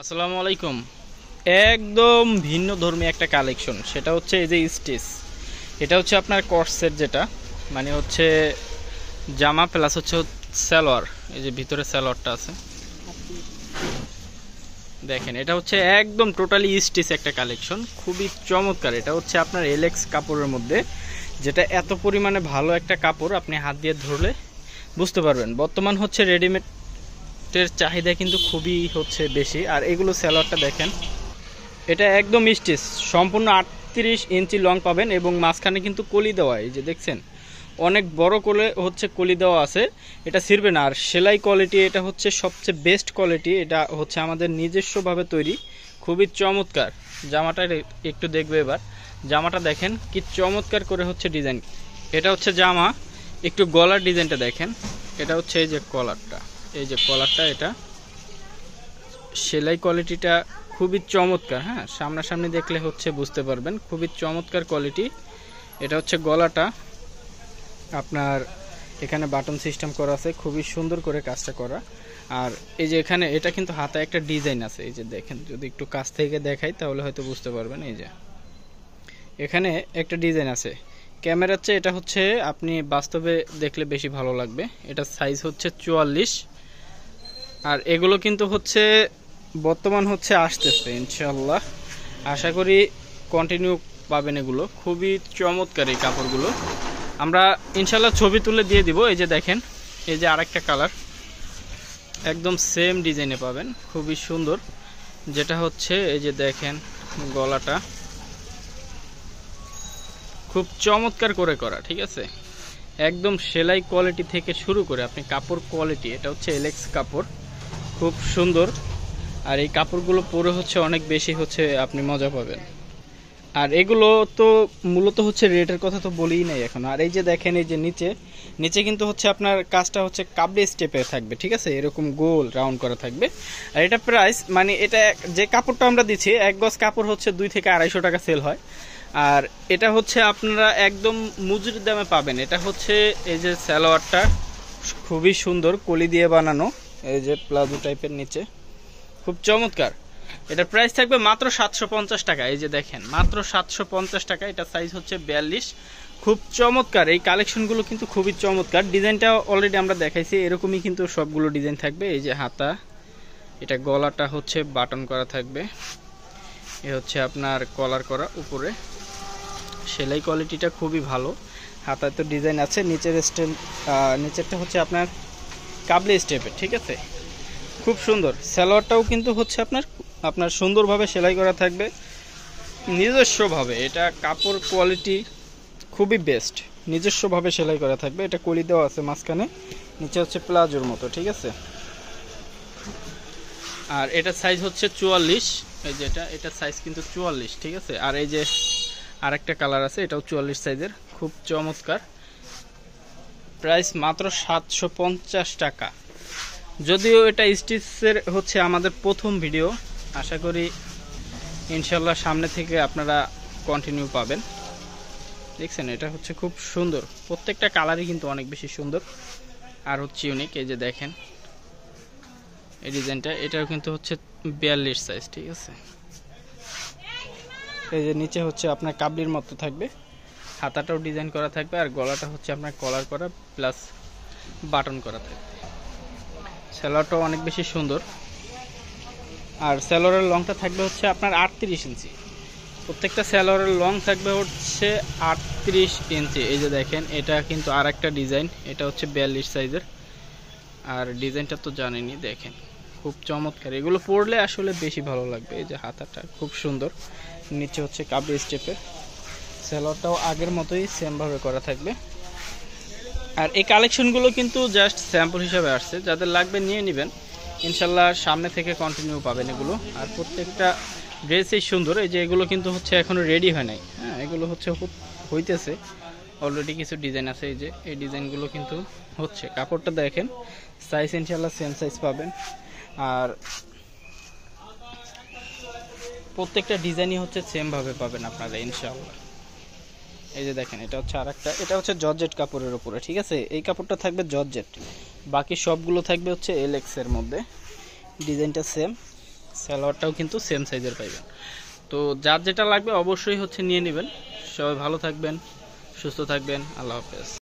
আসসালামু আলাইকুম। একদম ভিন্ন ধর্মী একটা কালেকশন, সেটা হচ্ছে এই যে স্টিচ। এটা হচ্ছে আপনার কর্সেট, যেটা মানে হচ্ছে জামা প্লাস হচ্ছে সালোয়ার। এই যে ভিতরে সালোয়ারটা আছে, দেখেন এটা হচ্ছে একদম টোটালি স্টিচ একটা কালেকশন, খুবই চমৎকার। এটা হচ্ছে আপনার এলেক্স কাপড়ের মধ্যে, যেটা এত পরিমাণে ভালো একটা কাপড়, আপনি হাত দিয়ে ধরলে বুঝতে পারবেন। বর্তমান হচ্ছে রেডিমেডের চাহিদা কিন্তু খুবই হচ্ছে বেশি। আর এগুলো সালোয়ারটা দেখেন, এটা একদম স্টিচ, সম্পূর্ণ 38 ইঞ্চি লং পাবেন এবং মাঝখানে কিন্তু কলি দেওয়া, এই যে দেখছেন অনেক বড় করে হচ্ছে কলি দেওয়া আছে। এটা ছিঁড়বে না। আর সেলাই কোয়ালিটি এটা হচ্ছে সবচেয়ে বেস্ট কোয়ালিটি, এটা হচ্ছে আমাদের নিজস্বভাবে তৈরি, খুবই চমৎকার। জামাটা একটু দেখবে এবার, জামাটা দেখেন কি চমৎকার করে হচ্ছে ডিজাইন। এটা হচ্ছে জামা, একটু গলার ডিজাইনটা দেখেন। এটা হচ্ছে এই যে কলারটা, এই যে কলারটা, এটা সেলাই কোয়ালিটিটা খুবই চমৎকার। হ্যাঁ, সামনাসামনি দেখলে হচ্ছে বুঝতে পারবেন, খুবই চমৎকার কোয়ালিটি। এটা হচ্ছে গলাটা, আপনার এখানে বাটন সিস্টেম করা আছে, খুবই সুন্দর করে কাজটা করা। আর এই যে এখানে এটা কিন্তু হাতে একটা ডিজাইন আছে, এই যে দেখেন, যদি একটু কাছ থেকে দেখাই তাহলে হয়তো বুঝতে পারবেন। এই যে এখানে একটা ডিজাইন আছে, ক্যামেরার চেয়ে এটা হচ্ছে আপনি বাস্তবে দেখলে বেশি ভালো লাগবে। এটা সাইজ হচ্ছে 44। আর এগুলো কিন্তু হচ্ছে বর্তমান হচ্ছে আসতেছে ইনশাল্লাহ, আশা করি কন্টিনিউ পাবেন। এগুলো খুবই চমৎকার এই কাপড়গুলো, আমরা ইনশাল্লাহ ছবি তুলে দিয়ে দিব। এই যে দেখেন, এই যে আরেকটা কালার, একদম সেম ডিজাইনে পাবেন, খুবই সুন্দর। যেটা হচ্ছে এই যে দেখেন গলাটা খুব চমৎকার করে করা, ঠিক আছে। একদম সেলাই কোয়ালিটি থেকে শুরু করে আপনি কাপড় কোয়ালিটি, এটা হচ্ছে এলেক্স কাপড়, খুব সুন্দর। আর এই কাপড়গুলো পরে হচ্ছে অনেক বেশি হচ্ছে আপনি মজা পাবেন। আর এগুলো তো মূলত হচ্ছে রেটের কথা তো বলেই নাই এখন। আর এই যে দেখেন, এই যে নিচে নিচে কিন্তু হচ্ছে আপনার কাজটা হচ্ছে কাবলি স্টেপে থাকবে, ঠিক আছে, এরকম গোল রাউন্ড করা থাকবে। আর এটা প্রাইস, মানে এটা যে কাপড়টা আমরা দিচ্ছি, এক গজ কাপড় হচ্ছে 2 থেকে 250 টাকা সেল হয়। আর এটা হচ্ছে আপনারা একদম মজুরি দামে পাবেন। এটা হচ্ছে এই যে সালোয়ারটা খুবই সুন্দর, কলি দিয়ে বানানো, এই যে প্লাজো টাইপের নিচে, খুব চমৎকার। এটার প্রাইস থাকবে মাত্র 750 টাকা। এই যে দেখেন, মাত্র 750 টাকা। এটা সাইজ হচ্ছে 42, খুব চমৎকার। এই কালেকশনগুলো কিন্তু খুবই চমৎকার। ডিজাইনটা অলরেডি আমরা দেখাইছি, এরকমই কিন্তু সবগুলো ডিজাইন থাকবে। এই যে হাতা, এটা গলাটা হচ্ছে বাটন করা থাকবে, এ হচ্ছে আপনার কলার করা উপরে। সেলাই কোয়ালিটিটা খুবই ভালো, হাতায় তো ডিজাইন আছে। নিচের স্টেপ, নিচেরটা হচ্ছে আপনার কাবলি স্টেপের, ঠিক আছে, খুব সুন্দর। সালোয়ারটাও কিন্তু হচ্ছে আপনার আপনার সুন্দরভাবে সেলাই করা থাকবে নিজস্বভাবে। এটা কাপড় কোয়ালিটি খুবই বেস্ট, নিজস্বভাবে সেলাই করা থাকবে। এটা কলি দেওয়া আছে মাঝখানে, নিচে হচ্ছে প্লাজোর মতো, ঠিক আছে। আর এটা সাইজ হচ্ছে 44। এই যে এটা সাইজ কিন্তু 44, ঠিক আছে। আর এই যে আরেকটা কালার আছে, এটাও 44 সাইজের, খুব চমৎকার। প্রাইস মাত্র 750 টাকা। যদিও এটা স্টিচের হচ্ছে আমাদের প্রথম ভিডিও, আশা করি ইনশাল্লাহ সামনে থেকে আপনারা কন্টিনিউ পাবেন। দেখছেন, এটা হচ্ছে খুব সুন্দর, প্রত্যেকটা কালারই কিন্তু অনেক বেশি সুন্দর আর হচ্ছে ইউনিক। এই যে দেখেন এই ডিজাইনটা, এটাও কিন্তু হচ্ছে 42 সাইজ, ঠিক আছে। এই যে নিচে হচ্ছে আপনার কাবলির মতো থাকবে, হাতাটাও ডিজাইন করা থাকবে, আর গলাটা হচ্ছে আপনার কলার করা প্লাস বাটন করা থাকবে। সালোয়ারটাও অনেক বেশি সুন্দর। আর সালোয়ারের লংটা থাকবে হচ্ছে আপনার 38 ইঞ্চি, প্রত্যেকটা সালোয়ারের লং থাকবে হচ্ছে 38 ইঞ্চি। এই যে দেখেন, এটা কিন্তু আর একটা ডিজাইন, এটা হচ্ছে 42 সাইজের। আর ডিজাইনটা তো জানেনই, দেখেন খুব চমৎকার। এগুলো পরলে আসলে বেশি ভালো লাগবে। এই যে হাতাটা খুব সুন্দর, নিচে হচ্ছে কাবলি স্টেপের। সালোয়ারটাও আগের মতোই সেমভাবে করা থাকবে। আর এই কালেকশনগুলো কিন্তু জাস্ট স্যাম্পল হিসাবে আসছে, যাদের লাগবে নিয়ে নেবেন ইনশাল্লাহ, সামনে থেকে কন্টিনিউ পাবেন এগুলো। আর প্রত্যেকটা ড্রেসই সুন্দর। এই যে এগুলো কিন্তু হচ্ছে এখনো রেডি হয় নাই, হ্যাঁ, এগুলো হচ্ছে হইতেছে, অলরেডি কিছু ডিজাইন আছে। এই যে এই ডিজাইনগুলো কিন্তু হচ্ছে, কাপড়টা দেখেন, সাইজ ইনশাল্লাহ সেম সাইজ পাবেন। আর প্রত্যেকটা ডিজাইনই হচ্ছে সেমভাবে পাবেন আপনারা ইনশাল্লাহ। এই যে দেখেন, এটা হচ্ছে আরেকটা, এটা হচ্ছে জর্জেট কাপড়ের উপরে, ঠিক আছে। এই কাপড়টা থাকবে জর্জেট, বাকি সবগুলো থাকবে হচ্ছে এলেক্স এর মধ্যে। ডিজাইনটা সেম, সালোয়ারটাও কিন্তু সেম সাইজের পাইবেন। তো যার যেটা লাগবে অবশ্যই হচ্ছে নিয়ে নেবেন। সবাই ভালো থাকবেন, সুস্থ থাকবেন, আল্লাহ হাফেজ।